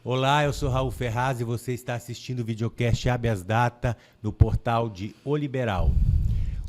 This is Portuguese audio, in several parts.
Olá, eu sou Raul Ferraz e você está assistindo o videocast Habeas Data no portal de O Liberal.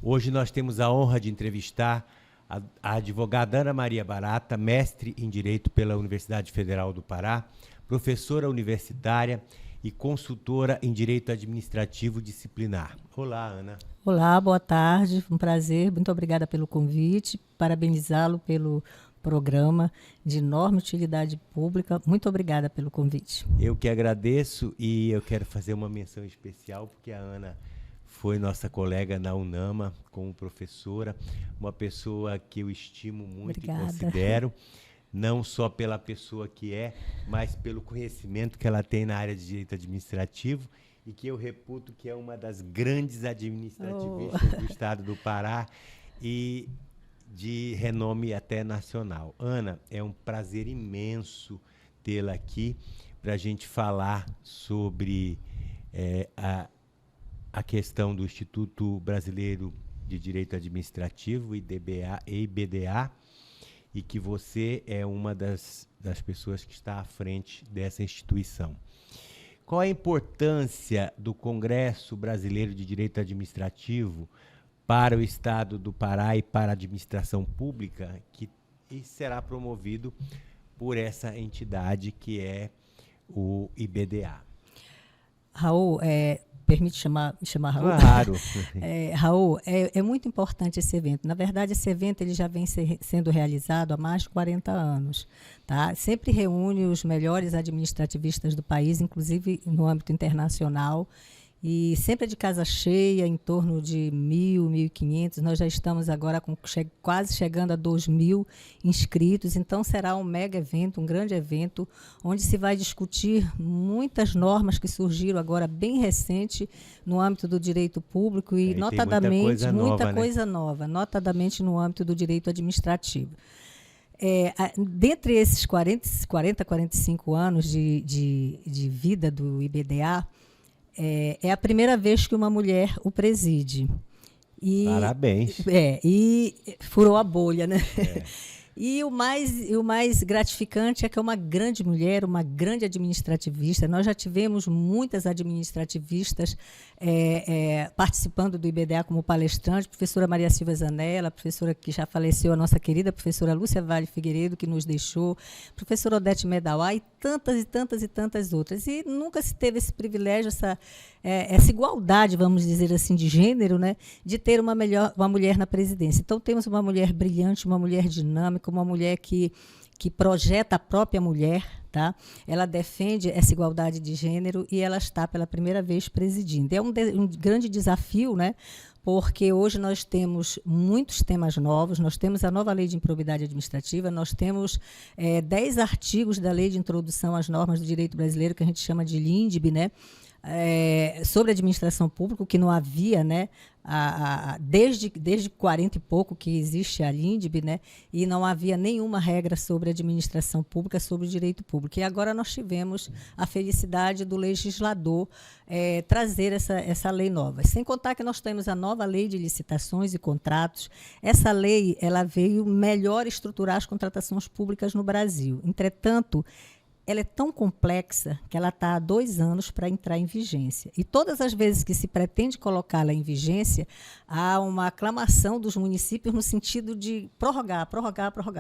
Hoje nós temos a honra de entrevistar a advogada Ana Maria Barata, mestre em Direito pela Universidade Federal do Pará, professora universitária e consultora em Direito Administrativo Disciplinar. Olá, Ana. Olá, boa tarde, um prazer, muito obrigada pelo convite, parabenizá-lo pelo programa de enorme utilidade pública. Muito obrigada pelo convite. Eu que agradeço e eu quero fazer uma menção especial porque a Ana foi nossa colega na UNAMA como professora, uma pessoa que eu estimo muito e considero, não só pela pessoa que é, mas pelo conhecimento que ela tem na área de direito administrativo e que eu reputo que é uma das grandes administrativistas do estado do Pará e de renome até nacional. Ana, é um prazer imenso tê-la aqui para a gente falar sobre a questão do Instituto Brasileiro de Direito Administrativo, IBDA, e que você é uma das pessoas que está à frente dessa instituição. Qual a importância do Congresso Brasileiro de Direito Administrativo para o Estado do Pará e para a administração pública, que será promovido por essa entidade que é o IBDA? Raul, permite chamar Raul? Claro. Raul, é muito importante esse evento. Na verdade, esse evento ele já vem sendo realizado há mais de 40 anos. Tá? Sempre reúne os melhores administrativistas do país, inclusive no âmbito internacional, e sempre é de casa cheia, em torno de 1.000, 1.500. Nós já estamos agora quase chegando a 2.000 inscritos. Então, será um mega evento, um grande evento, onde se vai discutir muitas normas que surgiram agora bem recente no âmbito do direito público e, notadamente, muita coisa nova, notadamente no âmbito do direito administrativo. Dentre esses 45 anos de vida do IBDA, é a primeira vez que uma mulher o preside. Parabéns. E furou a bolha, né? E o mais gratificante é que é uma grande mulher, uma grande administrativista. Nós já tivemos muitas administrativistas participando do IBDA como palestrantes, professora Maria Silva Zanella, professora que já faleceu, a nossa querida professora Lúcia Vale Figueiredo, que nos deixou, professora Odete Medawá e tantas outras. E nunca se teve esse privilégio, essa igualdade, vamos dizer assim, de gênero, né, de ter uma mulher na presidência. Então, temos uma mulher brilhante, uma mulher dinâmica, uma mulher que projeta a própria mulher, tá? Ela defende essa igualdade de gênero e ela está pela primeira vez presidindo. É um grande desafio, né? Porque hoje nós temos muitos temas novos, nós temos a nova Lei de Improbidade Administrativa, nós temos 10 artigos da Lei de Introdução às Normas do Direito Brasileiro, que a gente chama de LINDB, né? Sobre administração pública, que não havia, né, desde 40 e pouco que existe a LINDB, né, e não havia nenhuma regra sobre administração pública, sobre o direito público. E agora nós tivemos a felicidade do legislador trazer essa lei nova. Sem contar que nós temos a nova Lei de Licitações e Contratos. Essa lei ela veio melhor estruturar as contratações públicas no Brasil. Entretanto, ela é tão complexa que ela está há 2 anos para entrar em vigência. E todas as vezes que se pretende colocá-la em vigência, há uma aclamação dos municípios no sentido de prorrogar.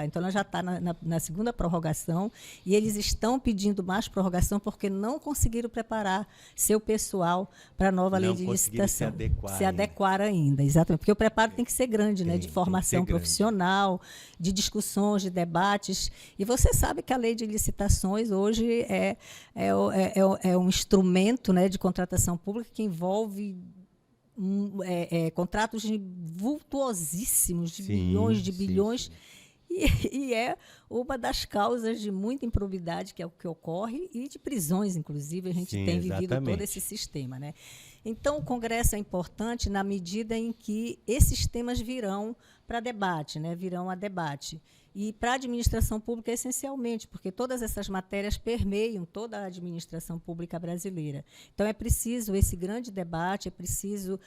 Então, ela já está na segunda prorrogação e eles estão pedindo mais prorrogação porque não conseguiram preparar seu pessoal para a nova lei de licitação. Se adequar ainda. Exatamente. Porque o preparo tem que ser grande, né? De formação profissional, de discussões, de debates. E você sabe que a lei de licitações hoje é um instrumento, né, de contratação pública que envolve contratos vultuosíssimos, de milhões, de bilhões, e é uma das causas de muita improbidade que é o que ocorre e de prisões, inclusive, a gente tem vivido todo esse sistema, né? Então, o Congresso é importante na medida em que esses temas virão para debate, né? Virão a debate. E para a administração pública, essencialmente, porque todas essas matérias permeiam toda a administração pública brasileira. Então, é preciso esse grande debate, é preciso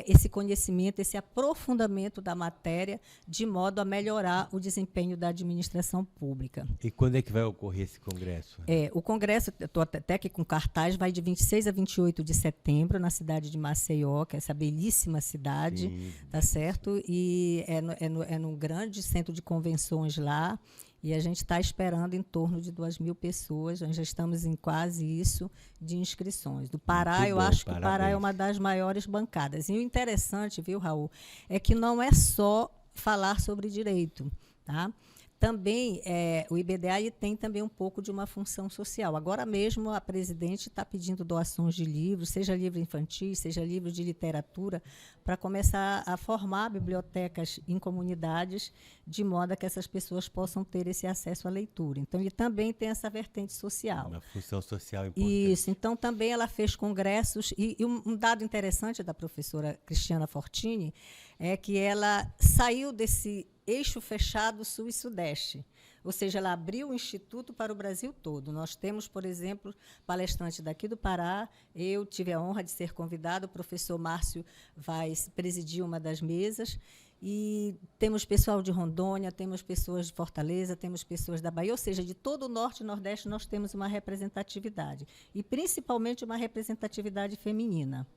esse conhecimento, esse aprofundamento da matéria, de modo a melhorar o desempenho da administração pública. E quando é que vai ocorrer esse congresso? O congresso, estou até aqui com cartaz, vai de 26 a 28 de setembro, na cidade de Maceió, que é essa belíssima cidade, tá certo? E é num grande centro de convenções lá, e a gente está esperando em torno de 2.000 pessoas, nós já estamos em quase isso de inscrições. Do Pará, muito eu bom, acho que parabéns. o Pará é uma das maiores bancadas. E o interessante, viu, Raul, é que não é só falar sobre direito, tá? Também, o IBDA tem também um pouco de uma função social. Agora mesmo, a presidente está pedindo doações de livros, seja livro infantil, seja livro de literatura, para começar a formar bibliotecas em comunidades, de modo a que essas pessoas possam ter esse acesso à leitura. Então, ele também tem essa vertente social. Uma função social importante. Isso. Então, também ela fez congressos, e um dado interessante da professora Cristiana Fortini é que ela saiu desse eixo fechado sul e sudeste, ou seja, ela abriu o instituto para o Brasil todo. Nós temos, por exemplo, palestrantes daqui do Pará, eu tive a honra de ser convidado, o professor Márcio vai presidir uma das mesas, e temos pessoal de Rondônia, temos pessoas de Fortaleza, temos pessoas da Bahia, ou seja, de todo o norte e nordeste nós temos uma representatividade, e principalmente uma representatividade feminina.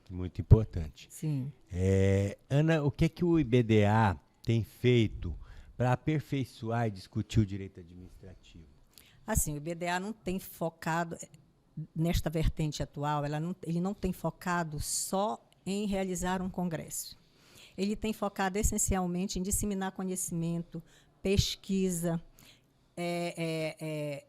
Muito importante. Sim. Ana, o que é que o IBDA tem feito para aperfeiçoar e discutir o direito administrativo? Assim, o IBDA não tem focado, nesta vertente atual, ele não tem focado só em realizar um congresso. Ele tem focado essencialmente em disseminar conhecimento, pesquisa,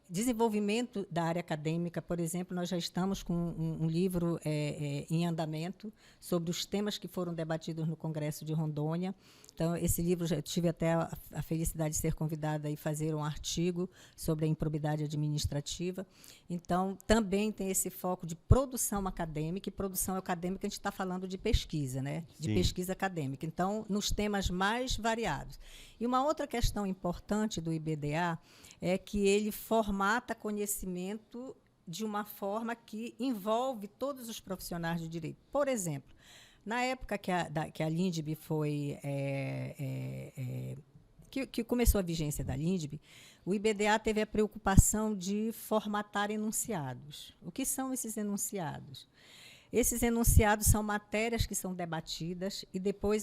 desenvolvimento da área acadêmica. Por exemplo, nós já estamos com um livro em andamento sobre os temas que foram debatidos no Congresso de Rondônia. Então, esse livro, já tive até a felicidade de ser convidada a fazer um artigo sobre a improbidade administrativa. Então, também tem esse foco de produção acadêmica, e produção acadêmica a gente está falando de pesquisa, né? De Sim. pesquisa acadêmica. Então, nos temas mais variados. E uma outra questão importante do IBDA é que ele formata conhecimento de uma forma que envolve todos os profissionais de direito. Por exemplo, na época que a LINDB foi... que começou a vigência da LINDB, o IBDA teve a preocupação de formatar enunciados. O que são esses enunciados? Esses enunciados são matérias que são debatidas e depois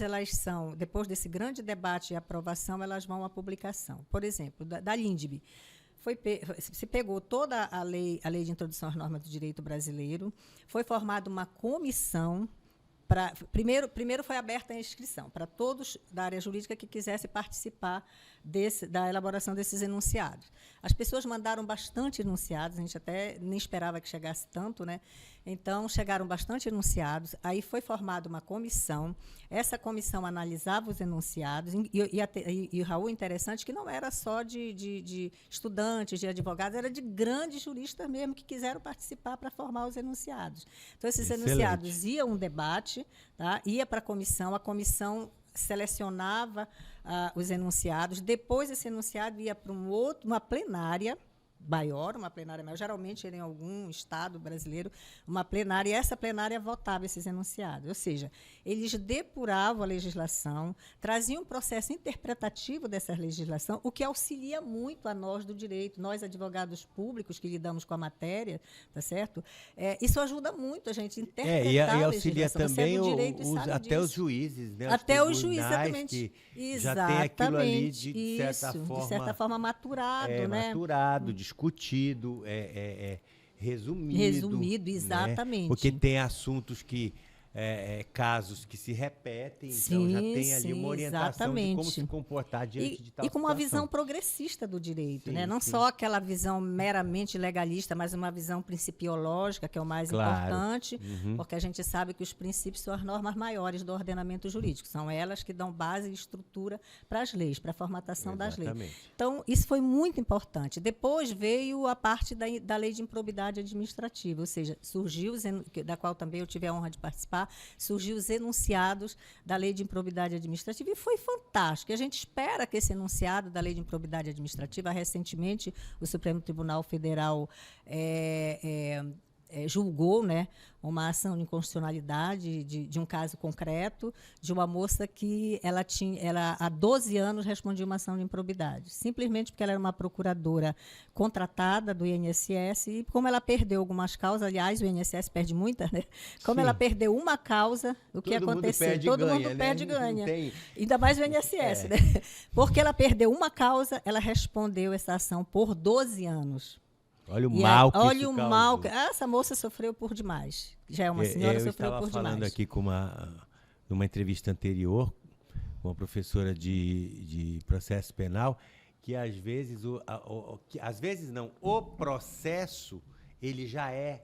depois desse grande debate e aprovação, elas vão à publicação. Por exemplo, da LINDB, se pegou toda a lei de introdução às normas do direito brasileiro, foi formada uma comissão. Primeiro foi aberta a inscrição para todos da área jurídica que quisesse participar da elaboração desses enunciados. As pessoas mandaram bastante enunciados, a gente até nem esperava que chegasse tanto, né? Então, chegaram bastante enunciados, aí foi formada uma comissão, essa comissão analisava os enunciados, e Raul, interessante, que não era só de estudantes, de advogados, era de grandes juristas mesmo que quiseram participar para formar os enunciados. Então, esses enunciados iam a um debate, tá? Ia para a comissão selecionava os enunciados, depois esse enunciado ia para uma plenária maior, geralmente era em algum estado brasileiro, uma plenária, e essa plenária votava esses enunciados. Ou seja, eles depuravam a legislação, traziam um processo interpretativo dessa legislação, o que auxilia muito a nós do direito, nós advogados públicos que lidamos com a matéria, tá certo? Isso ajuda muito a gente interpretar e a auxilia legislação. também até os juízes, né? Até os juízes, exatamente. Que já tem aquilo ali de certa forma maturado, né? Maturado, discutido, resumido. Resumido, exatamente. Né? Porque tem assuntos que... casos que se repetem, então já tem ali uma orientação de como se comportar diante de tal situação. E com uma visão progressista do direito, né? Não sim. só aquela visão meramente legalista, mas uma visão principiológica, que é o mais importante, porque a gente sabe que os princípios são as normas maiores do ordenamento jurídico, são elas que dão base e estrutura para as leis, para a formatação das leis. Então, isso foi muito importante. Depois veio a parte da lei de improbidade administrativa, ou seja, surgiu, da qual também eu tive a honra de participar, lá, surgiu os enunciados da Lei de Improbidade Administrativa, e foi fantástico. A gente espera que esse enunciado da Lei de Improbidade Administrativa, recentemente o Supremo Tribunal Federal julgou, né, uma ação de inconstitucionalidade de um caso concreto de uma moça que ela há 12 anos respondia uma ação de improbidade, simplesmente porque ela era uma procuradora contratada do INSS, e como ela perdeu algumas causas, aliás, o INSS perde muitas, né? Como ela perdeu uma causa, o que aconteceu? Todo mundo perde e ganha. Ainda mais o INSS, né? Porque ela perdeu uma causa, ela respondeu essa ação por 12 anos. Olha o mal que olha isso o causou. mal. Essa moça sofreu por demais. Já é uma senhora, sofreu por demais. Eu estava falando aqui numa entrevista anterior com uma professora de processo penal, que às vezes o processo ele já é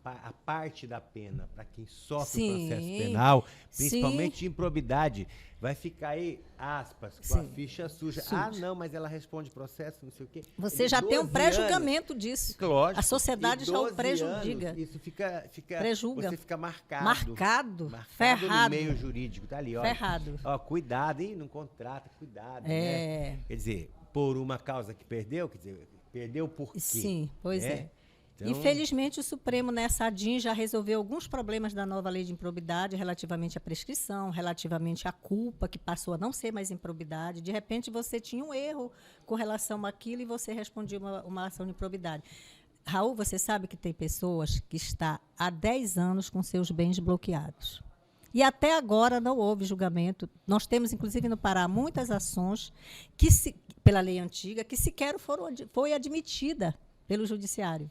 a parte da pena para quem sofre o processo penal, principalmente de improbidade. Vai ficar aí, aspas, com a ficha suja. Ah, não, mas ela responde processo, não sei o quê. Você já tem um pré-julgamento disso. Lógico. A sociedade já o prejudica. Isso fica prejuga. Você fica marcado. Marcado, ferrado. No meio jurídico. Tá ali, ó. Ferrado. Ó, cuidado, hein? Não contrata, cuidado. Né? Quer dizer, por uma causa que perdeu, perdeu por quê? Sim, pois é. Então, infelizmente, o Supremo, nessa ADIM, já resolveu alguns problemas da nova lei de improbidade relativamente à prescrição, relativamente à culpa, que passou a não ser mais improbidade. De repente, você tinha um erro com relação àquilo e você respondia uma ação de improbidade. Raul, você sabe que tem pessoas que estão há 10 anos com seus bens bloqueados. E até agora não houve julgamento. Nós temos, inclusive, no Pará, muitas ações pela lei antiga que sequer foi admitida pelo judiciário.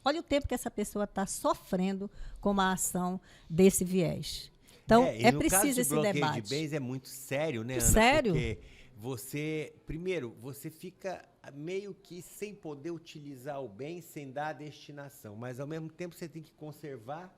Olha o tempo que essa pessoa está sofrendo com uma ação desse viés. Então, é preciso esse debate. O bloqueio de bens é muito sério, né, Ana? Sério? Porque você fica meio que sem poder utilizar o bem sem dar a destinação, mas, ao mesmo tempo, você tem que conservar,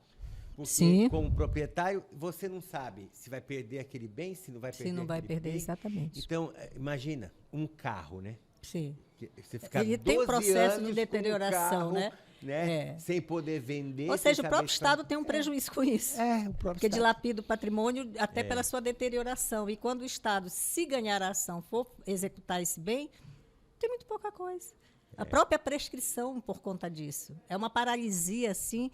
porque, como proprietário, você não sabe se vai perder aquele bem, se não vai perder aquele bem. Se não vai perder, exatamente. Então, imagina, um carro, né? Sim. Você fica ele tem processo de deterioração, carro, né? Sem poder vender. Ou seja, o próprio Estado tem um prejuízo com isso. O próprio porque dilapida o patrimônio até pela sua deterioração. E quando o Estado, se ganhar a ação, for executar esse bem, tem muito pouca coisa. A própria prescrição por conta disso. É uma paralisia, assim,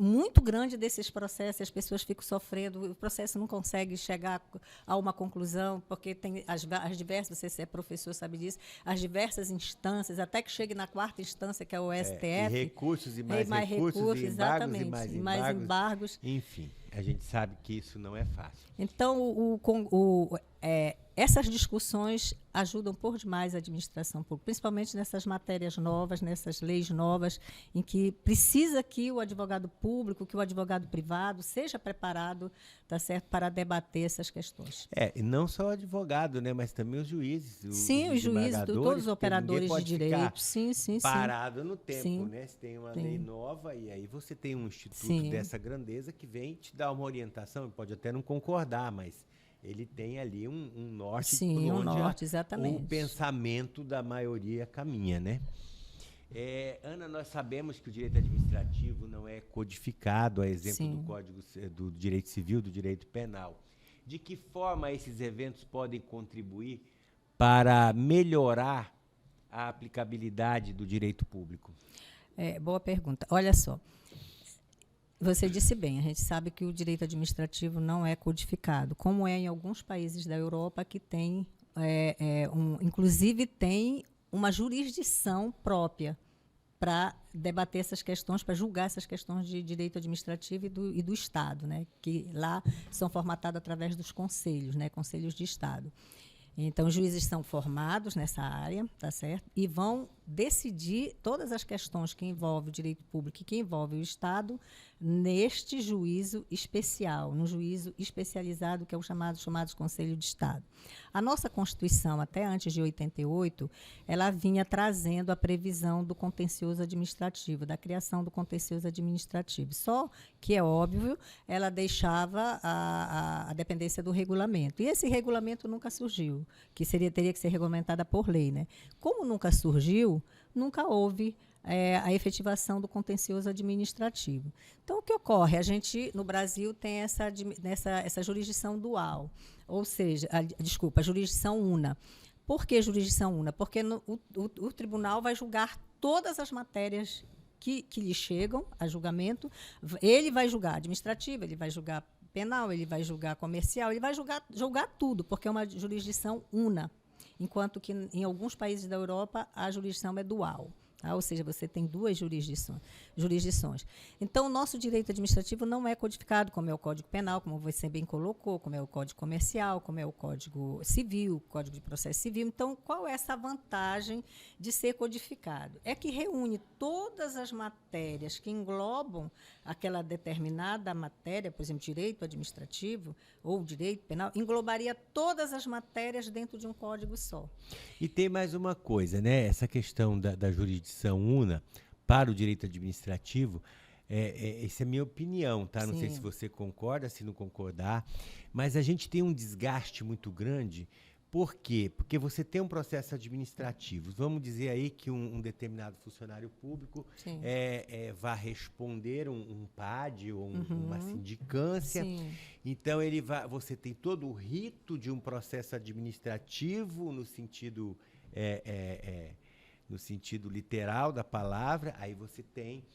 muito grande desses processos, as pessoas ficam sofrendo, o processo não consegue chegar a uma conclusão, porque tem as diversas, você é professor, sabe disso, as diversas instâncias, até que chegue na 4ª instância, que é o STF. E recursos e mais recursos, exatamente, e mais embargos. Enfim, a gente sabe que isso não é fácil. Então, essas discussões ajudam por demais a administração pública, principalmente nessas matérias novas, nessas leis novas, em que precisa que o advogado público, que o advogado privado seja preparado, tá certo, para debater essas questões. E não só o advogado, né, mas também os juízes. Os juízes, todos os operadores de direito. Sim. Parado no tempo, né? Você tem uma lei nova e aí você tem um instituto dessa grandeza que vem te dar uma orientação, pode até não concordar, mas ele tem ali um norte por onde exatamente. O pensamento da maioria caminha, né? Ana, nós sabemos que o direito administrativo não é codificado, a exemplo do Código do Direito Civil, do Direito Penal. De que forma esses eventos podem contribuir para melhorar a aplicabilidade do direito público? Boa pergunta. Olha só. Você disse bem, a gente sabe que o direito administrativo não é codificado, como é em alguns países da Europa que tem, inclusive tem uma jurisdição própria para debater essas questões, para julgar essas questões de direito administrativo e do Estado, né, que lá são formatados através dos conselhos, né, conselhos de Estado. Então, os juízes são formados nessa área, tá certo? E vão decidir todas as questões que envolvem o direito público e que envolvem o Estado neste juízo especial, no juízo especializado, que é o chamado Conselho de Estado. A nossa Constituição, até antes de 88, ela vinha trazendo a previsão do contencioso administrativo, da criação do contencioso administrativo. Só que, é óbvio, ela deixava a dependência do regulamento. E esse regulamento nunca surgiu, que teria que ser regulamentada por lei, né? Como nunca surgiu, nunca houve a efetivação do contencioso administrativo. Então, o que ocorre? A gente, no Brasil, tem essa jurisdição dual, ou seja, a jurisdição una. Por que jurisdição una? Porque o tribunal vai julgar todas as matérias que lhe chegam a julgamento. Ele vai julgar administrativo, ele vai julgar penal, ele vai julgar comercial, ele vai julgar tudo, porque é uma jurisdição una, enquanto que em alguns países da Europa a jurisdição é dual. Tá? Ou seja, você tem duas jurisdições. Então, o nosso direito administrativo não é codificado, como é o Código Penal, como você bem colocou, como é o Código Comercial, como é o Código Civil, o Código de Processo Civil. Então, qual é essa vantagem de ser codificado? É que reúne todas as matérias que englobam aquela determinada matéria, por exemplo, direito administrativo ou direito penal, englobaria todas as matérias dentro de um código só. E tem mais uma coisa, né? Essa questão da jurisdição una para o direito administrativo, essa é a minha opinião, tá? Não sei se você concorda, se não concordar, mas a gente tem um desgaste muito grande. Por quê? Porque você tem um processo administrativo. Vamos dizer aí que um determinado funcionário público vai responder um PAD ou uma sindicância. Sim. Então, você tem todo o rito de um processo administrativo no sentido literal da palavra. Aí você tem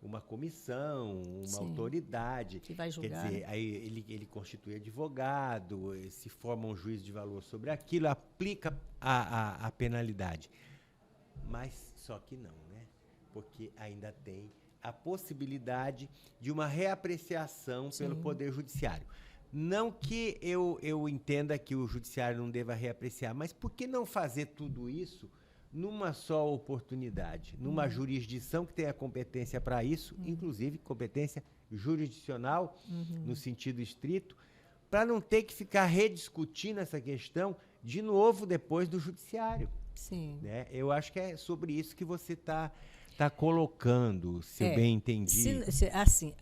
uma comissão, uma autoridade. Que vai julgar. Quer dizer, aí ele constitui advogado, se forma um juízo de valor sobre aquilo, aplica a penalidade. Mas só que não, né? Porque ainda tem a possibilidade de uma reapreciação pelo Poder Judiciário. Não que eu entenda que o Judiciário não deva reapreciar, mas por que não fazer tudo isso numa só oportunidade, numa jurisdição que tenha competência para isso, inclusive competência jurisdicional, no sentido estrito, para não ter que ficar rediscutindo essa questão de novo depois do judiciário. Sim. Né? Eu acho que é sobre isso que você está colocando, se eu bem entendi. Assim,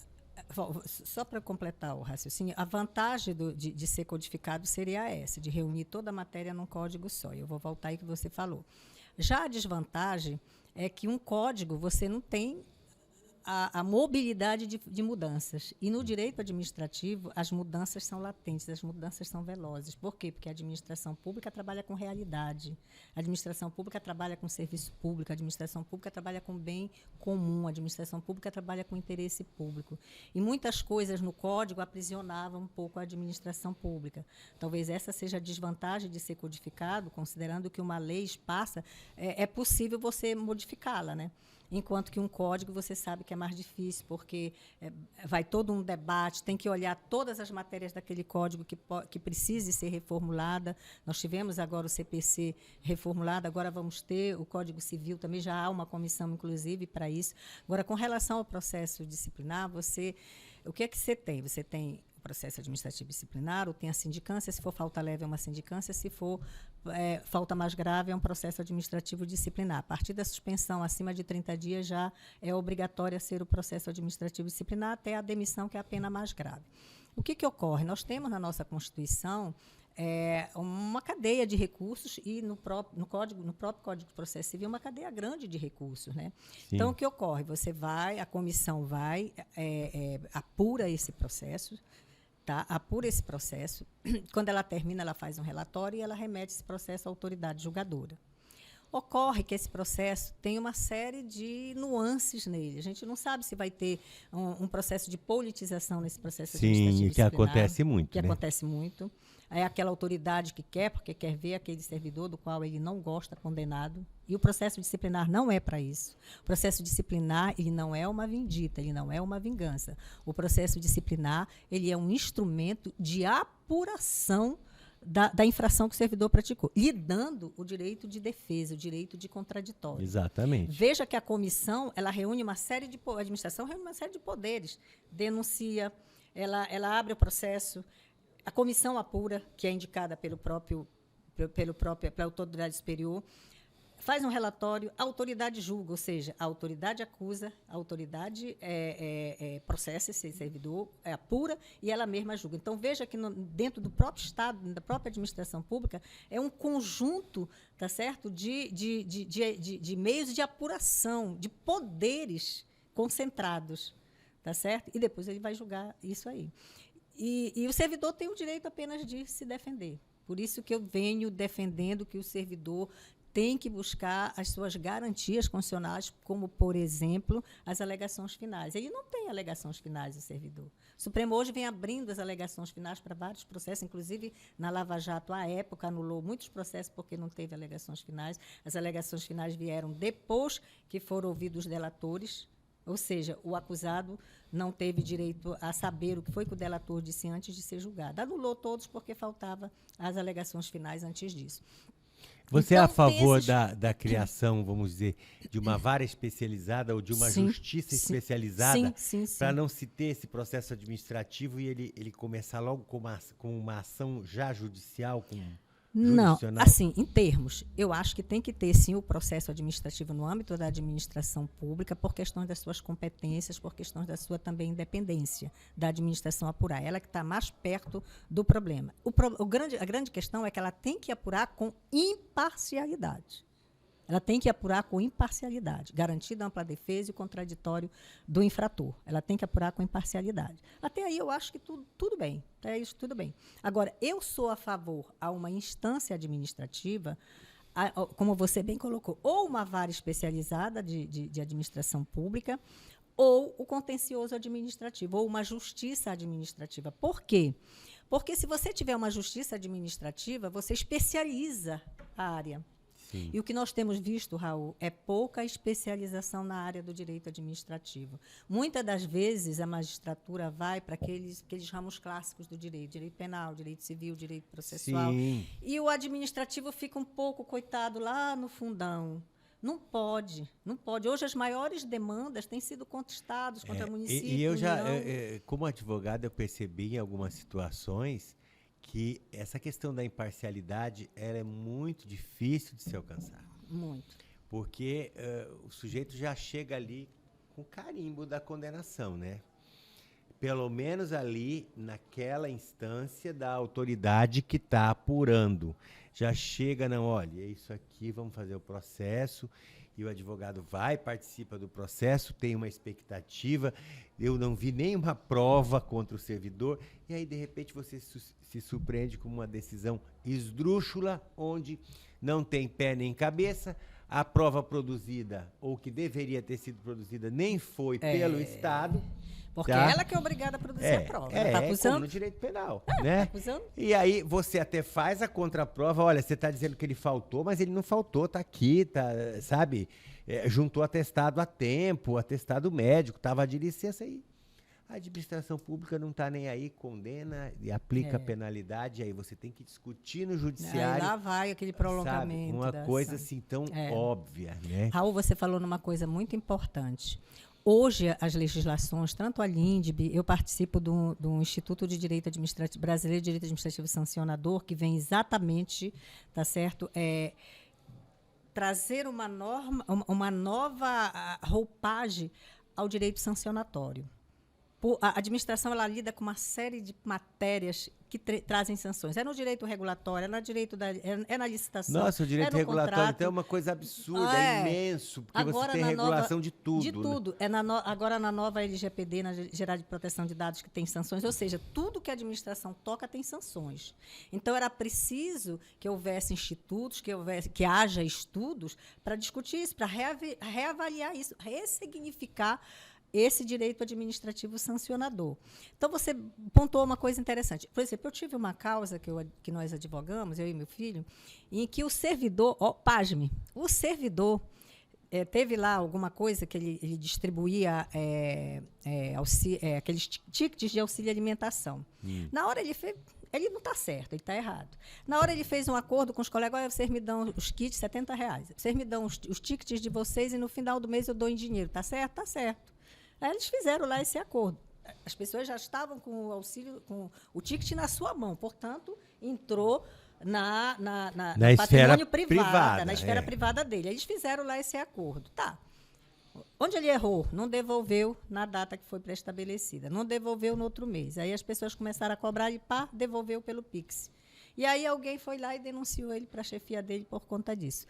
só para completar o raciocínio, a vantagem de ser codificado seria essa, de reunir toda a matéria num código só. Eu vou voltar aí que você falou. Já a desvantagem é que um código você não tem a mobilidade de mudanças. E no direito administrativo, as mudanças são latentes, as mudanças são velozes. Por quê? Porque a administração pública trabalha com realidade. A administração pública trabalha com serviço público, a administração pública trabalha com bem comum, a administração pública trabalha com interesse público. E muitas coisas no código aprisionavam um pouco a administração pública. Talvez essa seja a desvantagem de ser codificado, considerando que uma lei passa, é possível você modificá-la, né? Enquanto que um código você sabe que é mais difícil, porque vai todo um debate, tem que olhar todas as matérias daquele código que precise ser reformulada. Nós tivemos agora o CPC reformulado, agora vamos ter o Código Civil, também já há uma comissão, inclusive, para isso. Agora, com relação ao processo disciplinar, o que é que você tem? Você tem o processo administrativo disciplinar, ou tem a sindicância, se for falta leve é uma sindicância, se for falta mais grave é um processo administrativo disciplinar. A partir da suspensão acima de 30 dias já é obrigatório ser o processo administrativo disciplinar até a demissão, que é a pena mais grave. O que ocorre? Nós temos na nossa Constituição uma cadeia de recursos e no próprio Código de Processo Civil uma cadeia grande de recursos, né? Então, o que ocorre? A comissão vai, apura esse processo, tá? Apura esse processo. Quando ela termina, ela faz um relatório e ela remete esse processo à autoridade julgadora. Ocorre que esse processo tem uma série de nuances nele. A gente não sabe se vai ter um processo de politização nesse processo administrativo. Sim, que acontece muito. Que acontece muito. É aquela autoridade que porque quer ver aquele servidor do qual ele não gosta condenado. E o processo disciplinar não é para isso. O processo disciplinar, ele não é uma vindita, ele não é uma vingança. O processo disciplinar, ele é um instrumento de apuração da infração que o servidor praticou, lhe dando o direito de defesa, o direito de contraditório. Exatamente. Veja que a comissão, ela reúne uma série de... A administração reúne uma série de poderes. Denuncia, ela abre o processo, a comissão apura, que é indicada pela autoridade superior, faz um relatório, a autoridade julga, ou seja, a autoridade acusa, a autoridade processa esse servidor, apura e ela mesma julga. Então, veja que dentro do próprio Estado, da própria administração pública, é um conjunto, tá certo, de meios de apuração, de poderes concentrados, tá certo? E depois ele vai julgar isso aí. E o servidor tem o direito apenas de se defender. Por isso que eu venho defendendo que o servidor tem que buscar as suas garantias constitucionais, como, por exemplo, as alegações finais. Ele não tem alegações finais, o servidor. O Supremo hoje vem abrindo as alegações finais para vários processos, inclusive na Lava Jato, à época, anulou muitos processos porque não teve alegações finais. As alegações finais vieram depois que foram ouvidos os delatores, ou seja, o acusado não teve direito a saber o que foi que o delator disse antes de ser julgado. Anulou todos porque faltavam as alegações finais antes disso. Você é a favor da criação, vamos dizer, de uma vara especializada ou de uma justiça especializada para não se ter esse processo administrativo e ele começar logo com uma ação já judicial? Não, assim, em termos, eu acho que tem que ter, sim, o processo administrativo no âmbito da administração pública por questões das suas competências, por questões da sua também independência da administração apurar. Ela que está mais perto do problema. A grande questão é que ela tem que apurar com imparcialidade. Ela tem que apurar com imparcialidade, garantida a ampla defesa e o contraditório do infrator. Ela tem que apurar com imparcialidade. Até aí eu acho que tudo bem. Até isso tudo bem. Agora, eu sou a favor a uma instância administrativa, como você bem colocou, ou uma vara especializada de administração pública, ou o contencioso administrativo, ou uma justiça administrativa. Por quê? Porque se você tiver uma justiça administrativa, você especializa a área. Sim. E o que nós temos visto, Raul, é pouca especialização na área do direito administrativo. Muitas das vezes, a magistratura vai para aqueles ramos clássicos do direito penal, direito civil, direito processual. Sim. E o administrativo fica um pouco, coitado, lá no fundão. Não pode. Hoje, as maiores demandas têm sido contestadas contra municípios. E eu já, como advogado, eu percebi em algumas situações que essa questão da imparcialidade ela é muito difícil de se alcançar. Muito. Porque o sujeito já chega ali com o carimbo da condenação, né? Pelo menos ali naquela instância da autoridade que está apurando. Já chega, não, olha, é isso aqui, vamos fazer o processo, e o advogado vai, participa do processo, tem uma expectativa, eu não vi nenhuma prova contra o servidor, e aí, de repente, você se surpreende com uma decisão esdrúxula, onde não tem pé nem cabeça, a prova produzida, ou que deveria ter sido produzida, nem foi pelo Estado. Porque ela que é obrigada a produzir a prova. Tá acusando? Como no direito penal. Né? Tá acusando? E aí você até faz a contraprova, olha, você está dizendo que ele faltou, mas ele não faltou, está aqui, sabe? Juntou atestado a tempo, atestado médico, estava de licença aí. A administração pública não está nem aí, condena e aplica a penalidade, aí você tem que discutir no judiciário. Aí lá vai aquele prolongamento. Sabe? Uma coisa assim tão óbvia, né? Raul, você falou numa coisa muito importante. Hoje, as legislações, tanto a LINDB, eu participo do Instituto de Direito Administrativo Brasileiro de Direito Administrativo Sancionador, que vem exatamente, tá certo, trazer uma nova roupagem ao direito sancionatório. A administração ela lida com uma série de matérias que trazem sanções. É no direito regulatório, é no direito na licitação. Nossa, o direito regulatório contrato. Então é uma coisa absurda, é imenso, porque agora, você tem regulação de tudo. De tudo. Né? Agora, na nova LGPD, na Geral de Proteção de Dados, que tem sanções, ou seja, tudo que a administração toca tem sanções. Então, era preciso que houvesse institutos, que haja estudos para discutir isso, para reavaliar isso, ressignificar esse direito administrativo sancionador. Então, você pontuou uma coisa interessante. Por exemplo, eu tive uma causa que nós advogamos, eu e meu filho, em que o servidor, pasme, o servidor teve lá alguma coisa que ele distribuía aqueles tickets de auxílio alimentação. Na hora ele fez... Ele não está certo, ele está errado. Na hora ele fez um acordo com os colegas, olha, vocês me dão os kits, R$70. Vocês me dão os tickets de vocês e no final do mês eu dou em dinheiro. Está certo? Está certo. Aí eles fizeram lá esse acordo. As pessoas já estavam com o auxílio, com o ticket na sua mão. Portanto, entrou na esfera patrimônio privada, na esfera privada dele. Eles fizeram lá esse acordo. Tá. Onde ele errou? Não devolveu na data que foi pré-estabelecida. Não devolveu no outro mês. Aí as pessoas começaram a cobrar e devolveu pelo Pix. E aí alguém foi lá e denunciou ele para a chefia dele por conta disso.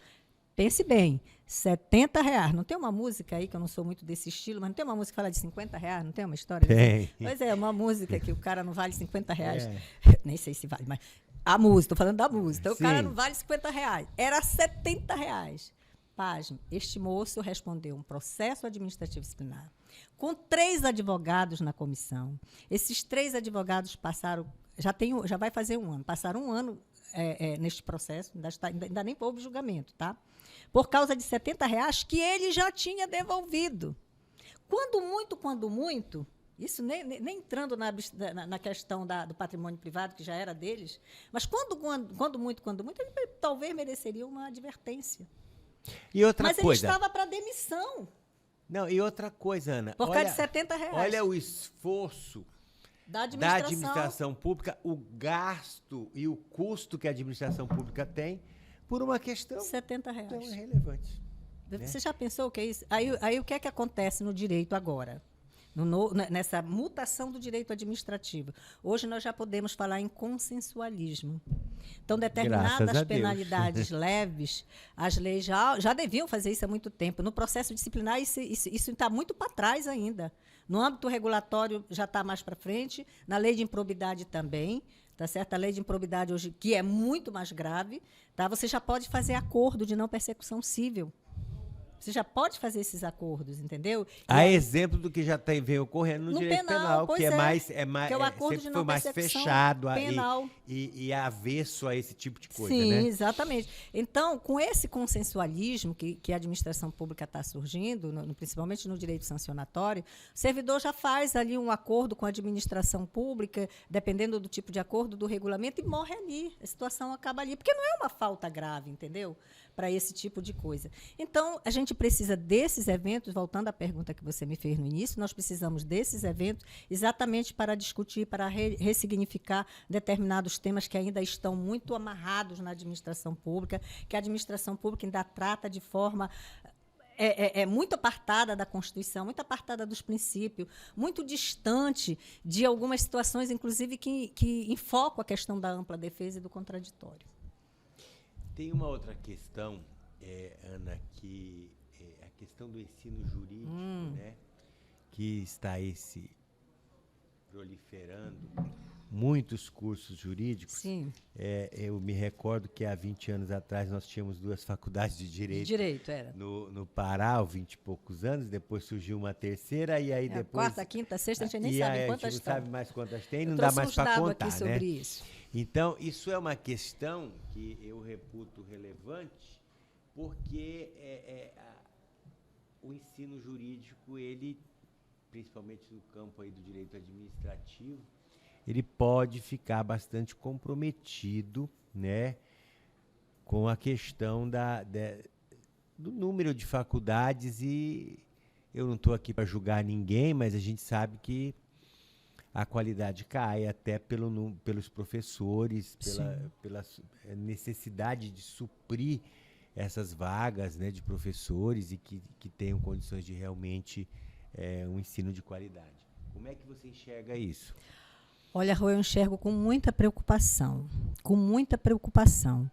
Pense bem, R$70. Não tem uma música aí, que eu não sou muito desse estilo, mas não tem uma música que fala de R$50? Não tem uma história? Tem. Assim? Pois é, uma música que o cara não vale R$50. Nem sei se vale, mas a música, estou falando da música. Então, o cara não vale R$50. Era R$70. Pasme, este moço respondeu um processo administrativo disciplinar com 3 advogados na comissão. Esses 3 advogados passaram, já vai fazer um ano, passaram um ano neste processo, ainda nem houve julgamento, tá? Por causa de R$70 que ele já tinha devolvido. Quando muito, isso nem entrando na questão do patrimônio privado, que já era deles, mas quando muito, ele talvez mereceria uma advertência. E outra mas coisa, ele estava para demissão. Não, e outra coisa, Ana. Por causa de R$70. Olha o esforço da administração pública, o gasto e o custo que a administração pública tem por uma questão R$70 tão irrelevante. Você já pensou o que é isso? Aí o que é que acontece no direito agora? Nessa mutação do direito administrativo. Hoje nós já podemos falar em consensualismo. Então, determinadas penalidades leves, as leis já deviam fazer isso há muito tempo. No processo disciplinar, isso está muito para trás ainda. No âmbito regulatório, já está mais para frente. Na lei de improbidade também. Tá certo? A lei de improbidade hoje, que é muito mais grave, tá? Você já pode fazer acordo de não persecução civil. Você já pode fazer esses acordos, entendeu? Há exemplo do que já vem ocorrendo no direito penal, que é mais que é o acordo de não mais fechado penal. E avesso a esse tipo de coisa, Sim, né? Exatamente. Então, com esse consensualismo que a administração pública está surgindo, principalmente no direito sancionatório, o servidor já faz ali um acordo com a administração pública, dependendo do tipo de acordo, do regulamento, e morre ali. A situação acaba ali, porque não é uma falta grave, entendeu? Para esse tipo de coisa. Então, a gente precisa desses eventos, voltando à pergunta que você me fez no início, nós precisamos desses eventos exatamente para discutir, para ressignificar determinados temas que ainda estão muito amarrados na administração pública, que a administração pública ainda trata de forma muito apartada da Constituição, muito apartada dos princípios, muito distante de algumas situações, inclusive, que enfocam a questão da ampla defesa e do contraditório. Tem uma outra questão, Ana, que é a questão do ensino jurídico, né? Que está se proliferando muitos cursos jurídicos. Sim. Eu me recordo que há 20 anos atrás nós tínhamos 2 faculdades de direito. Direito, era. No Pará, há 20 e poucos anos, depois surgiu uma terceira e aí depois... Quarta, quinta, sexta, a gente nem sabe quantas a gente não sabe mais quantas tem, não Eu dá mais para contar, aqui sobre isso. Então, isso é uma questão que eu reputo relevante, porque o ensino jurídico, ele, principalmente no campo aí do direito administrativo, ele pode ficar bastante comprometido, né, com a questão do número de faculdades, e eu não estou aqui para julgar ninguém, mas a gente sabe que a qualidade cai até pelos professores, pela necessidade de suprir essas vagas, né, de professores e que tenham condições de realmente um ensino de qualidade. Como é que você enxerga isso? Olha, Rô, eu enxergo com muita preocupação. Com muita preocupação.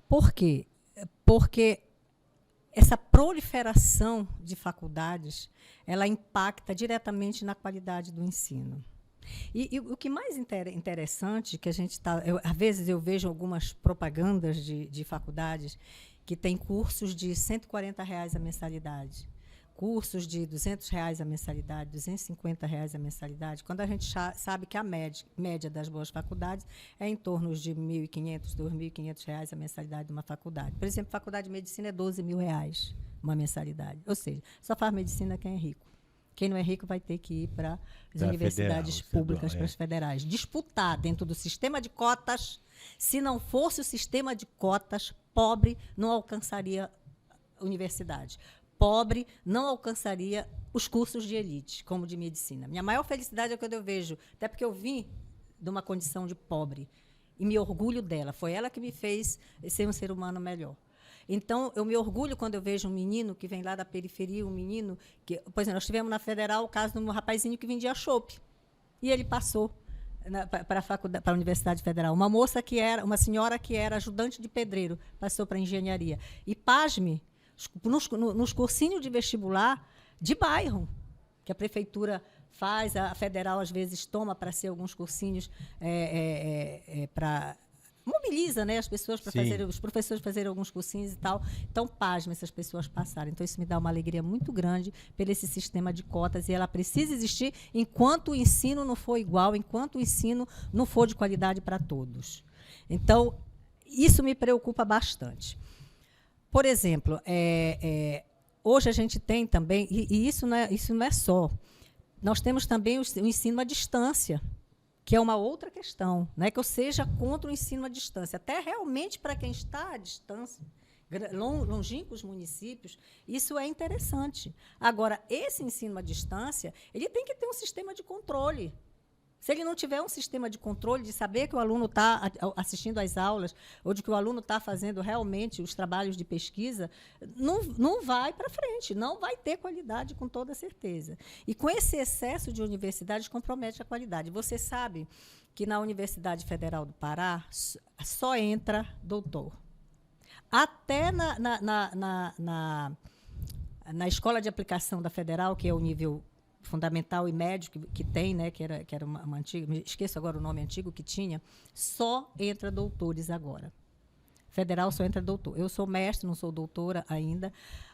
Por quê? Porque essa proliferação de faculdades, ela impacta diretamente na qualidade do ensino. E o que mais interessante, que a gente está... Às vezes eu vejo algumas propagandas de faculdades que têm cursos de R$140 a mensalidade, cursos de R$200 a mensalidade, R$250 a mensalidade, quando a gente sabe que a média das boas faculdades é em torno de R$1.500, R$2.500 a mensalidade de uma faculdade. Por exemplo, a faculdade de medicina é R$12.000 uma mensalidade. Ou seja, só faz medicina quem é rico. Quem não é rico vai ter que ir para as universidades públicas, para as federais. Disputar dentro do sistema de cotas. Se não fosse o sistema de cotas, pobre não alcançaria a universidade. Pobre não alcançaria os cursos de elite, como de medicina. Minha maior felicidade é quando eu vejo, até porque eu vim de uma condição de pobre, e me orgulho dela. Foi ela que me fez ser um ser humano melhor. Então, eu me orgulho quando eu vejo um menino que vem lá da periferia, um menino que... Por exemplo, nós tivemos na Federal o caso de um rapazinho que vendia chopp. E ele passou para a Universidade Federal. Uma senhora que era ajudante de pedreiro, passou para a engenharia. E, pasme, nos cursinhos de vestibular de bairro, que a prefeitura faz, a Federal, às vezes, toma para ser alguns cursinhos para... mobiliza, né, as pessoas para fazer, os professores fazerem alguns cursinhos e tal. Então, pasme essas pessoas passarem. Então, isso me dá uma alegria muito grande pelo esse sistema de cotas, e ela precisa existir enquanto o ensino não for igual, enquanto o ensino não for de qualidade para todos. Então, isso me preocupa bastante. Por exemplo, hoje a gente tem também, e isso não é só, nós temos também o ensino à distância, que é uma outra questão, não é que eu seja contra o ensino à distância, até realmente para quem está à distância, longínquos municípios, isso é interessante. Agora, esse ensino à distância, ele tem que ter um sistema de controle. Se ele não tiver um sistema de controle, de saber que o aluno está assistindo às aulas, ou de que o aluno está fazendo realmente os trabalhos de pesquisa, não vai para frente, não vai ter qualidade, com toda certeza. E com esse excesso de universidades, compromete a qualidade. Você sabe que na Universidade Federal do Pará só entra doutor. Até na escola de aplicação da Federal, que é o nível fundamental e médio que tem, né, que era uma antiga, me esqueço agora o nome antigo que tinha, só entra doutores agora. Federal só entra doutor. Eu sou mestre, não sou doutora ainda,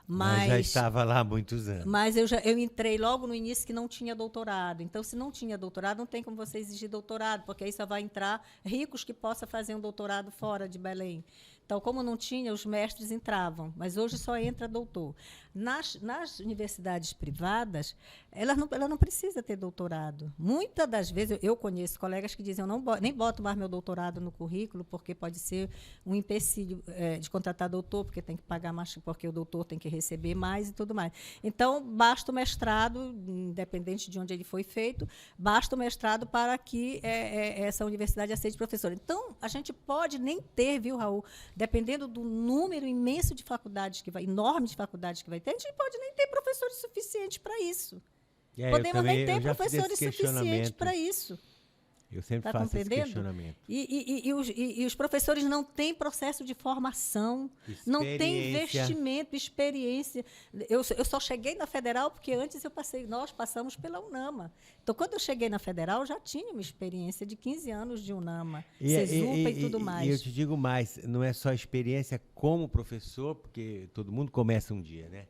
mas já estava lá há muitos anos. Mas eu entrei logo no início que não tinha doutorado. Então, se não tinha doutorado, não tem como você exigir doutorado, porque aí só vai entrar ricos que possam fazer um doutorado fora de Belém. Então, como não tinha, os mestres entravam, mas hoje só entra doutor. Nas universidades privadas, ela não precisa ter doutorado. Muitas das vezes, eu conheço colegas que dizem, eu nem boto mais meu doutorado no currículo, porque pode ser um empecilho de contratar doutor, porque tem que pagar mais, porque o doutor tem que receber mais e tudo mais. Então, basta o mestrado, independente de onde ele foi feito, basta o mestrado para que essa universidade aceite professor. Então, a gente pode nem ter, viu, Raul, dependendo do número imenso de faculdades enorme de faculdades que vai ter, a gente pode nem ter professores suficientes para isso. Podemos nem ter professores suficientes para isso. Eu sempre faço esse questionamento. E os professores não têm processo de formação, não têm investimento, experiência. Eu só cheguei na Federal porque antes nós passamos pela UNAMA. Então, quando eu cheguei na Federal, eu já tinha uma experiência de 15 anos de UNAMA, CESUPA e tudo mais. E eu te digo mais, não é só experiência como professor, porque todo mundo começa um dia, né?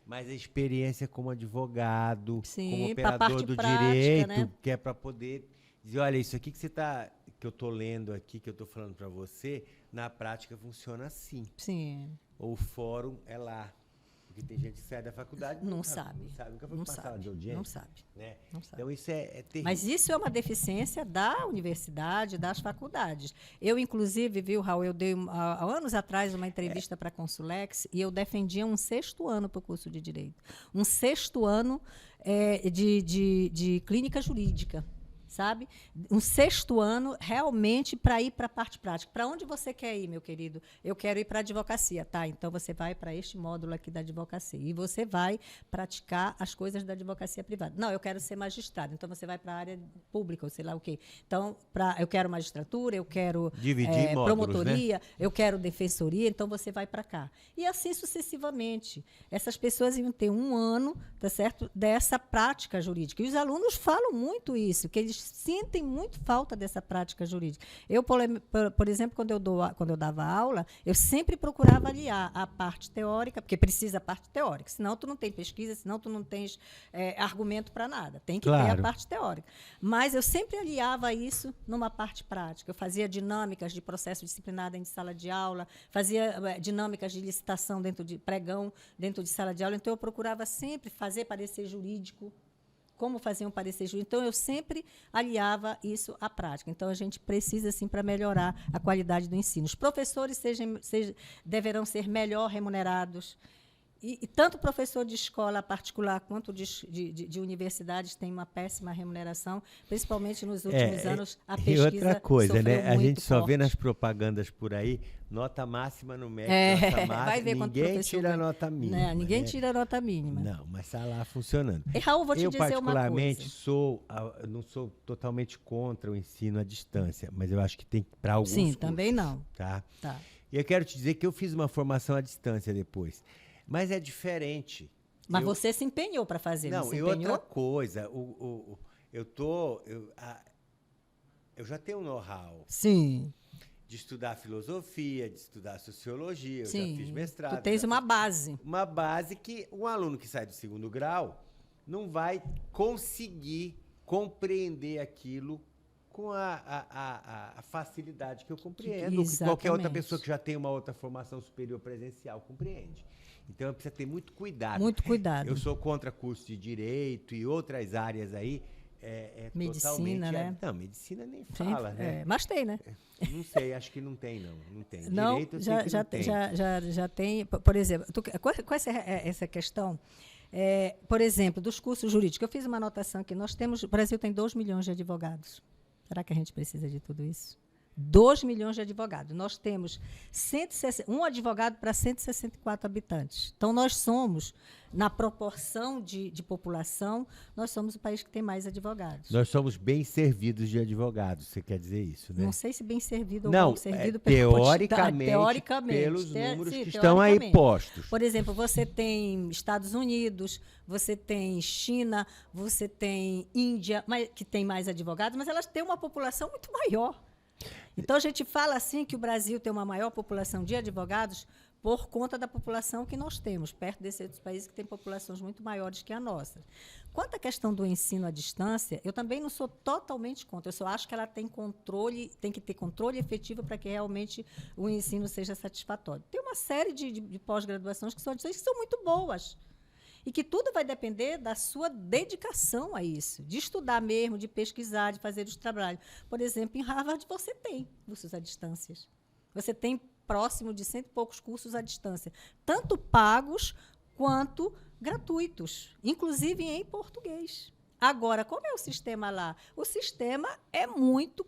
Mas a experiência como advogado, como operador do direito, né? Que é para poder dizer, olha, isso aqui que eu estou lendo aqui, que eu estou falando para você, na prática funciona assim. Sim. Ou o fórum é lá. Porque tem gente que sai da faculdade não sabe. Nunca foi para sala de audiência. Não sabe. Né? Não sabe. Então, isso é terrível. Mas isso é uma deficiência da universidade, das faculdades. Eu, inclusive, viu, Raul, eu dei há anos atrás uma entrevista para a Consulex e eu defendia um 6º ano para o curso de Direito. Um 6º ano de clínica jurídica. Sabe? Um 6º ano realmente para ir para a parte prática. Para onde você quer ir, meu querido? Eu quero ir para a advocacia. Tá, então você vai para este módulo aqui da advocacia. E você vai praticar as coisas da advocacia privada. Não, eu quero ser magistrado. Então você vai para a área pública, ou sei lá o quê. Então, eu quero magistratura, eu quero módulos, promotoria, né? Eu quero defensoria, então você vai para cá. E assim sucessivamente. Essas pessoas iam ter um ano, tá certo, dessa prática jurídica. E os alunos falam muito isso, que eles sentem muito falta dessa prática jurídica. Eu, por exemplo, quando eu dava aula, eu sempre procurava aliar a parte teórica, porque precisa a parte teórica, senão tu não tem pesquisa, senão tu não tens argumento para nada. Tem que ter a parte teórica. Mas eu sempre aliava isso numa parte prática. Eu fazia dinâmicas de processo disciplinar dentro de sala de aula, fazia dinâmicas de licitação pregão dentro de sala de aula, então eu procurava sempre fazer parecer jurídico, como fazer um parecer jurídico. Então, eu sempre aliava isso à prática. Então, a gente precisa, sim, para melhorar a qualidade do ensino. Os professores deverão ser melhor remunerados E tanto professor de escola particular quanto de universidades tem uma péssima remuneração, principalmente nos últimos anos, a pesquisa. E outra coisa, né? A gente só forte. vê nas propagandas por aí, nota máxima no MEC, nota máxima, vai ver ninguém tira a nota mínima. Né? Ninguém tira a nota mínima. Não, mas está lá funcionando. E, Raul, vou te dizer uma coisa. Eu, particularmente, não sou totalmente contra o ensino à distância, mas eu acho que tem para alguns cursos. Sim, também não. Tá? E eu quero te dizer que eu fiz uma formação à distância depois. Mas é diferente. Mas você se empenhou para fazer, não se e empenhou? outra coisa, eu já tenho um know-how. Sim. De estudar filosofia, de estudar sociologia, Sim, eu já fiz mestrado. Tu tens uma base. Uma base que um aluno que sai do 2º grau não vai conseguir compreender aquilo com a facilidade que eu compreendo, que qualquer outra pessoa que já tem uma outra formação superior presencial compreende. Então, precisa ter muito cuidado. Muito cuidado. Eu sou contra curso de direito e outras áreas aí. Medicina, totalmente, né? Não, medicina nem fala, né? Mas tem, né? Não sei, acho que não tem, não. Não tem. Não, Direito, eu sei que não tem. Já tem. Por exemplo, com essa questão, por exemplo, dos cursos jurídicos, eu fiz uma anotação aqui. O Brasil tem 2 milhões de advogados. Será que a gente precisa de tudo isso? 2 milhões de advogados. Nós temos um advogado para 164 habitantes. Então, nós somos, na proporção de população, nós somos o país que tem mais advogados. Nós somos bem servidos de advogados, você quer dizer isso, né? Não sei se bem servido ou não, mal servido teoricamente, pelos números que estão aí postos. Por exemplo, você tem Estados Unidos, você tem China, você tem Índia, que tem mais advogados, mas elas têm uma população muito maior. Então, a gente fala assim que o Brasil tem uma maior população de advogados por conta da população que nós temos, perto desses outros países que têm populações muito maiores que a nossa. Quanto à questão do ensino à distância, eu também não sou totalmente contra. Eu só acho que ela tem que ter controle efetivo para que realmente o ensino seja satisfatório. Tem uma série de pós-graduações que são muito boas. E que tudo vai depender da sua dedicação a isso, de estudar mesmo, de pesquisar, de fazer os trabalhos. Por exemplo, em Harvard você tem cursos à distância. Você tem próximo de 100 e poucos cursos à distância, tanto pagos quanto gratuitos, inclusive em português. Agora, como é o sistema lá? O sistema é muito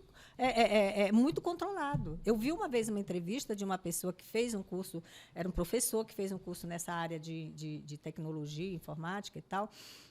controlado. Eu vi uma vez uma entrevista de uma pessoa que fez um curso, era um professor que fez um curso nessa área de tecnologia, informática e tal,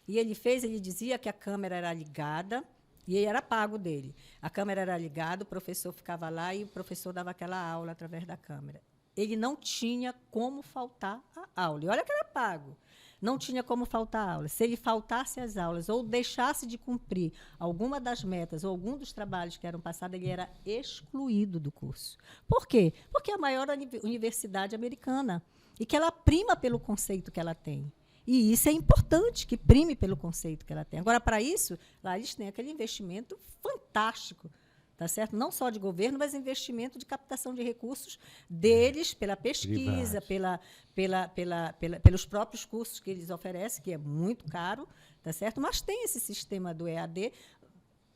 e ele dizia que a câmera era ligada e era pago dele. A câmera era ligada, o professor ficava lá e o professor dava aquela aula através da câmera. Ele não tinha como faltar a aula. E olha que era pago. Não tinha como faltar aula. Se ele faltasse às aulas ou deixasse de cumprir alguma das metas ou algum dos trabalhos que eram passados, ele era excluído do curso. Por quê? Porque é a maior universidade americana e que ela prima pelo conceito que ela tem. E isso é importante, que prime pelo conceito que ela tem. Agora, para isso, lá eles têm aquele investimento fantástico. Tá certo? Não só de governo, mas investimento de captação de recursos deles, pela pesquisa, pelos próprios cursos que eles oferecem, que é muito caro, tá certo? Mas tem esse sistema do EAD,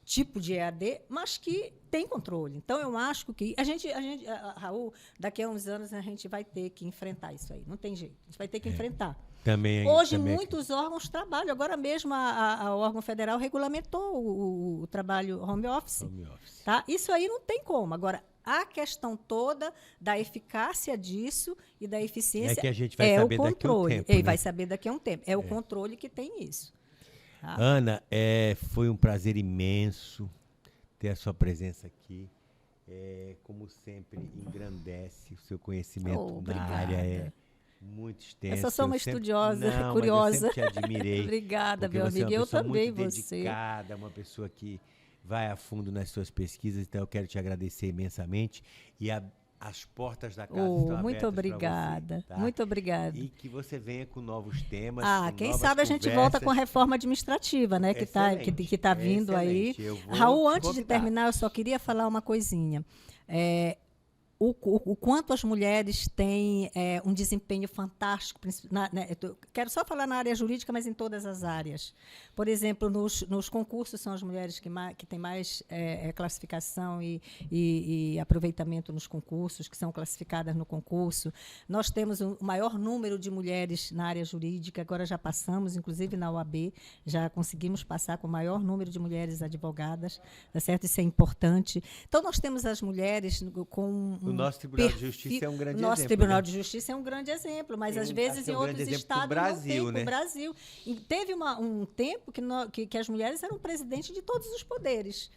tipo de EAD, mas que tem controle. Então, eu acho que Raul, daqui a uns anos a gente vai ter que enfrentar isso aí. Não tem jeito. A gente vai ter que enfrentar. Hoje, muitos órgãos trabalham. Agora mesmo, o órgão federal regulamentou o trabalho home office. Tá? Isso aí não tem como. Agora, a questão toda da eficácia disso e da eficiência que a gente vai saber o controle. Daqui a um tempo, Ele né? vai saber daqui a um tempo. É o controle que tem isso. Tá? Ana, foi um prazer imenso ter a sua presença aqui. Como sempre, engrandece o seu conhecimento na área. Muito extenso. Eu só sou uma estudiosa, curiosa. Eu sempre te admirei. Obrigada, meu amigo. Eu também, muito dedicada, uma pessoa que vai a fundo nas suas pesquisas, então eu quero te agradecer imensamente. E as portas da casa estão abertas. Muito obrigada. Você, tá? Muito obrigada. E que você venha com novos temas. Quem sabe a gente volta com a reforma administrativa, né? Que está vindo aí. Raul, antes de terminar, eu só queria falar uma coisinha. o quanto as mulheres têm um desempenho fantástico. Quero só falar na área jurídica, mas em todas as áreas. Por exemplo, nos concursos, são as mulheres que têm mais classificação e aproveitamento nos concursos, que são classificadas no concurso. Nós temos o maior número de mulheres na área jurídica, agora já passamos, inclusive na OAB, já conseguimos passar com o maior número de mulheres advogadas, tá certo? Isso é importante. Então, nós temos as mulheres com o nosso Tribunal de Justiça é um grande exemplo. Nosso Tribunal de Justiça é um grande exemplo, mas às vezes em outros estados Brasil, não tem. O Brasil. E teve um tempo que as mulheres eram presidentes de todos os poderes.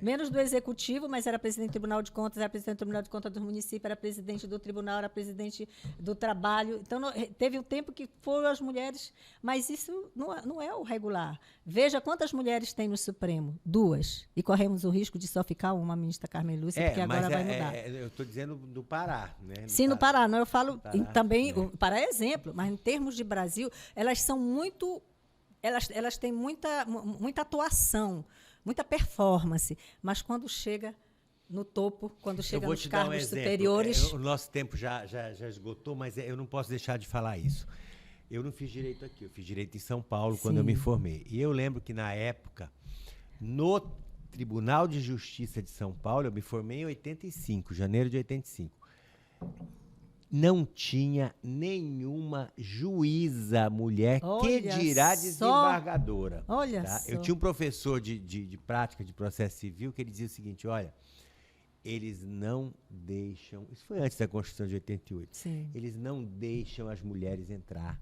Menos do executivo, mas era presidente do Tribunal de Contas, era presidente do Tribunal de Contas do município, era presidente do tribunal, era presidente do trabalho. Então, teve um tempo que foram as mulheres, mas isso não é o regular. Veja quantas mulheres tem no Supremo. 2. E corremos o risco de só ficar uma, ministra Carmen Lúcia, porque agora vai mudar. Eu estou dizendo do Pará. Né? Sim, no Pará. Não, eu falo também, Pará é exemplo, mas em termos de Brasil, elas são muito... Elas têm muita atuação, muita performance, mas quando chega no topo, quando chega nos cargos superiores... O nosso tempo já esgotou, mas eu não posso deixar de falar isso. Eu não fiz direito aqui, eu fiz direito em São Paulo quando eu me formei. E eu lembro que, na época, no Tribunal de Justiça de São Paulo, eu me formei em 85, janeiro de 85. Não tinha nenhuma juíza mulher, que dirá desembargadora. Olha tá? só. Eu tinha um professor de prática de processo civil que ele dizia o seguinte, olha, eles não deixam, isso foi antes da Constituição de 88, Sim. Eles não deixam as mulheres entrar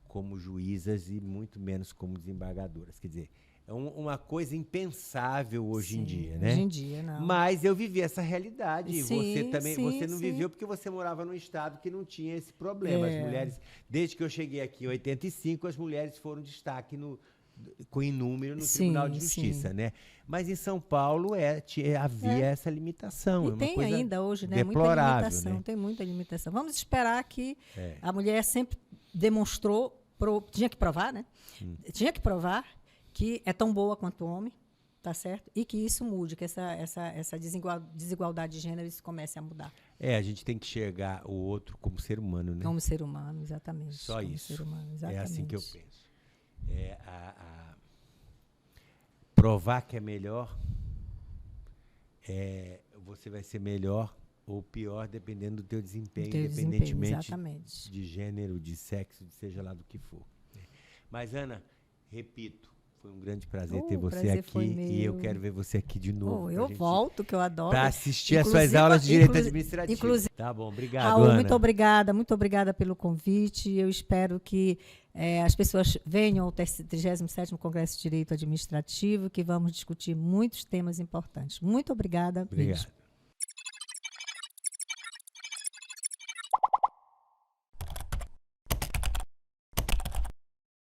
como juízas e muito menos como desembargadoras. Quer dizer, é uma coisa impensável hoje em dia, né? Hoje em dia, não. Mas eu vivi essa realidade. Sim, você não viveu porque você morava num estado que não tinha esse problema. As mulheres, desde que eu cheguei aqui em 85, as mulheres foram destaque em número no Tribunal de Justiça, né? Mas em São Paulo havia essa limitação. E tem ainda hoje, né? Muita limitação, né? Tem muita limitação. Vamos esperar que a mulher sempre demonstrou, tinha que provar, né? Tinha que provar que é tão boa quanto o homem, tá certo? E que isso mude, que essa desigualdade de gênero isso comece a mudar. A gente tem que enxergar o outro como ser humano, né? Como ser humano, exatamente. Só como isso. Ser humano, exatamente. É assim que eu penso. Provar que é melhor, você vai ser melhor ou pior dependendo do teu desempenho, independentemente de gênero, de sexo, de seja lá do que for. Mas, Ana, repito, foi um grande prazer ter você aqui e eu quero ver você aqui de novo. Eu volto, que eu adoro. Para assistir às suas aulas de Direito Administrativo. Tá bom, obrigado, Raul, Ana. Muito obrigada pelo convite. Eu espero que as pessoas venham ao 37º Congresso de Direito Administrativo, que vamos discutir muitos temas importantes. Muito obrigada. Obrigado. Beijo.